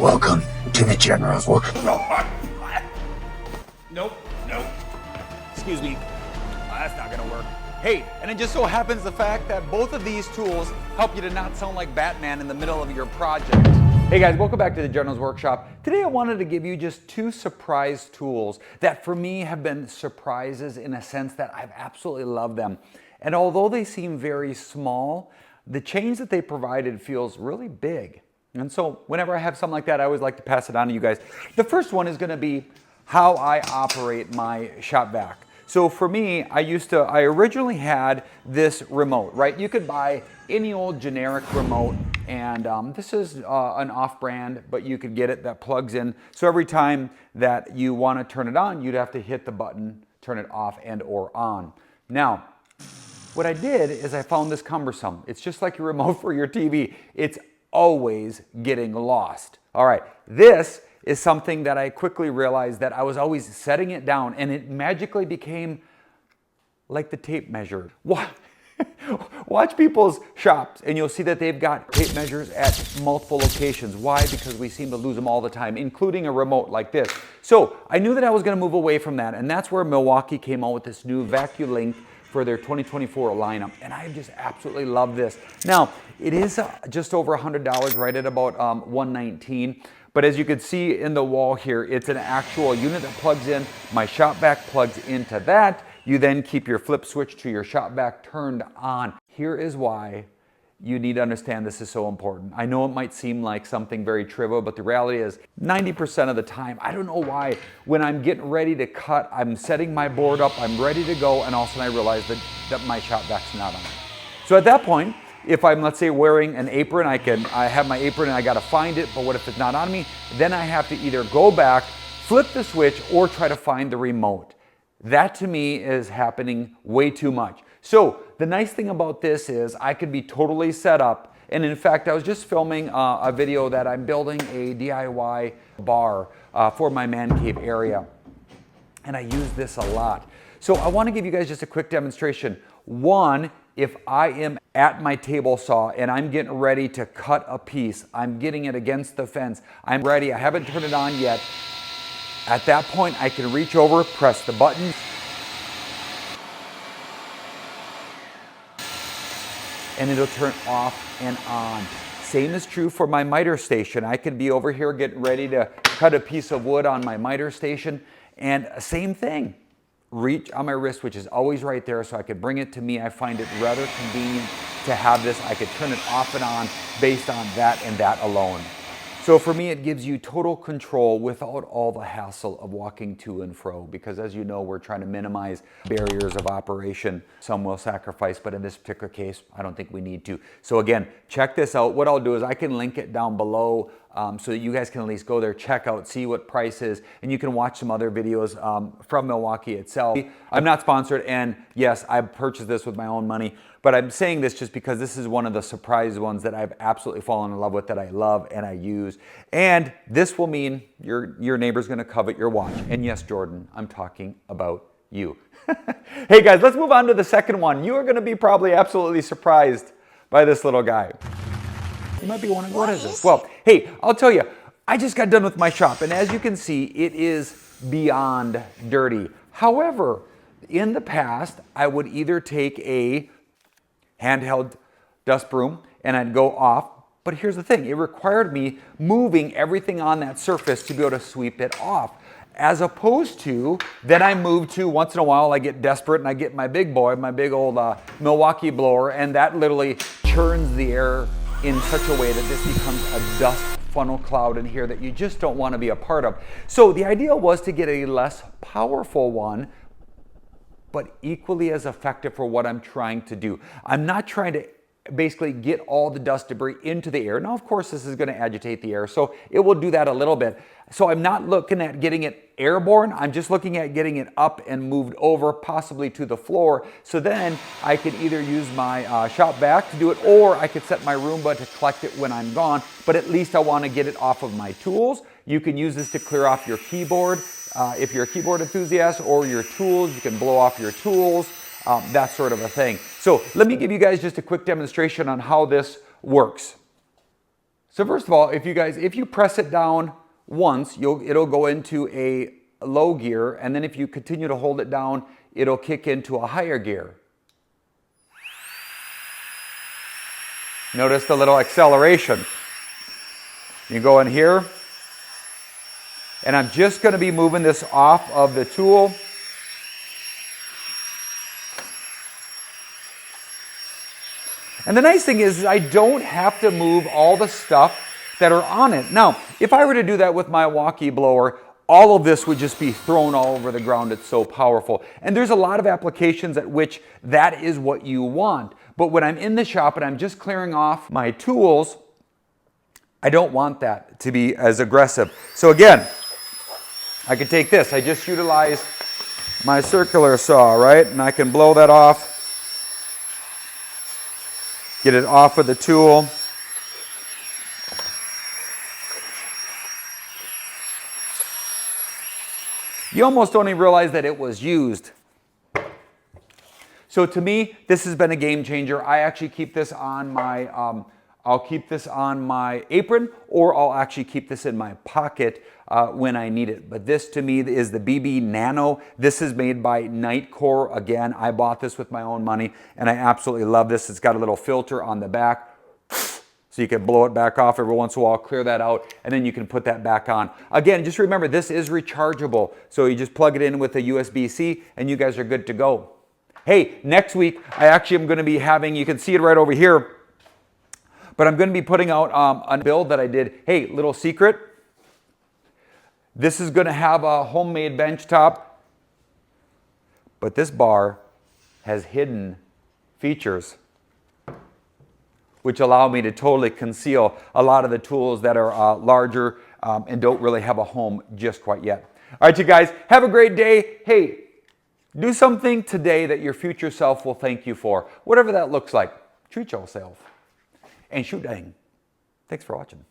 Welcome to the General's Work. Nope. Excuse me. That's not gonna work. Hey, and it just so happens the fact that both of these tools help you to not sound like Batman in the middle of your project. Hey guys, welcome back to the General's Workshop. Today I wanted to give you just two surprise tools that for me have been surprises in a sense that I've absolutely loved them. And although they seem very small, the change that they provided feels really big. And so whenever I have something like that, I always like to pass it on to you guys. The first one is gonna be how I operate my shop vac. So for me, I originally had this remote, right? You could buy any old generic remote, and this is an off-brand, but you could get it that plugs in. So every time that you want to turn it on, you'd have to hit the button, turn it off and or on. Now, what I did is I found this cumbersome. It's just like your remote for your TV. It's always getting lost. All right, this is something that I quickly realized that I was always setting it down, and it magically became like the tape measure. Watch people's shops and you'll see that they've got tape measures at multiple locations. Why? Because we seem to lose them all the time, including a remote like this. So I knew that I was going to move away from that, and that's where Milwaukee came out with this new Vaculink for their 2024 lineup, and I just absolutely love this. Now, it is just over $100, right at about $119. But as you can see in the wall here, it's an actual unit that plugs in. My shop vac plugs into that. You then keep your flip switch to your shop vac turned on. Here is why you need to understand this is so important. I know it might seem like something very trivial, but the reality is 90% of the time, I don't know why, when I'm getting ready to cut, I'm setting my board up, I'm ready to go, and all of a sudden I realize that my shop vac's not on. So at that point, if I'm, let's say, wearing an apron, I have my apron and I gotta find it, but what if it's not on me? Then I have to either go back, flip the switch, or try to find the remote. That to me is happening way too much. So the nice thing about this is I could be totally set up. And in fact, I was just filming a video that I'm building a DIY bar for my man cave area. And I use this a lot. So I wanna give you guys just a quick demonstration. One, if I am at my table saw and I'm getting ready to cut a piece, I'm getting it against the fence, I'm ready, I haven't turned it on yet. At that point, I can reach over, press the button, and it'll turn off and on. Same is true for my miter station. I could be over here getting ready to cut a piece of wood on my miter station, and same thing. Reach on my wrist, which is always right there, so I could bring it to me. I find it rather convenient to have this. I could turn it off and on based on that and that alone. So for me, it gives you total control without all the hassle of walking to and fro, because as you know, we're trying to minimize barriers of operation. Some will sacrifice, but in this particular case, I don't think we need to. So again, check this out. What I'll do is I can link it down below so that you guys can at least go there, check out, see what price is, and you can watch some other videos from Milwaukee itself. I'm not sponsored, and yes, I purchased this with my own money, but I'm saying this just because this is one of the surprise ones that I've absolutely fallen in love with, that I love and I use. And this will mean your neighbor's gonna covet your watch. And yes, Jordan, I'm talking about you. Hey guys, let's move on to the second one. You are gonna be probably absolutely surprised by this little guy. You might be wondering, what is this? Well, hey, I'll tell you, I just got done with my shop, and as you can see, it is beyond dirty. However, in the past, I would either take a handheld dust broom and I'd go off, but here's the thing, it required me moving everything on that surface to be able to sweep it off. As opposed to, then I move to, once in a while I get desperate and I get my big boy, my big old Milwaukee blower, and that literally churns the air in such a way that this becomes a dust funnel cloud in here that you just don't want to be a part of. So the idea was to get a less powerful one, but equally as effective for what I'm trying to do. I'm not trying to basically get all the dust debris into the air. Now, of course, this is going to agitate the air, so it will do that a little bit. So I'm not looking at getting it airborne. I'm just looking at getting it up and moved over, possibly to the floor. So then I could either use my shop vac to do it, or I could set my Roomba to collect it when I'm gone. But at least I want to get it off of my tools. You can use this to clear off your keyboard. If you're a keyboard enthusiast, or your tools, you can blow off your tools. That sort of a thing. So let me give you guys just a quick demonstration on how this works. So first of all, if you press it down once, it'll go into a low gear, and then if you continue to hold it down, it'll kick into a higher gear. Notice the little acceleration. You go in here, and I'm just going to be moving this off of the tool. And the nice thing is I don't have to move all the stuff that are on it. Now, if I were to do that with my Milwaukee blower, all of this would just be thrown all over the ground. It's so powerful. And there's a lot of applications at which that is what you want. But when I'm in the shop and I'm just clearing off my tools, I don't want that to be as aggressive. So again, I could take this. I just utilize my circular saw, right? And I can blow that off. Get it off of the tool. You almost don't even realize that it was used. So to me, this has been a game changer. I actually keep this on my, I'll keep this on my apron, or I'll actually keep this in my pocket when I need it. But this to me is the BB Nano. This is made by Nightcore. Again, I bought this with my own money, and I absolutely love this. It's got a little filter on the back, so you can blow it back off every once in a while, clear that out, and then you can put that back on. Again, just remember, this is rechargeable. So you just plug it in with a USB-C, and you guys are good to go. Hey, next week, I actually am going to be having, you can see it right over here, but I'm going to be putting out a build that I did. Hey, little secret. This is going to have a homemade bench top, but this bar has hidden features which allow me to totally conceal a lot of the tools that are larger and don't really have a home just quite yet. All right, you guys, have a great day. Hey, do something today that your future self will thank you for. Whatever that looks like, treat yourself and shoot dang. Thanks for watching.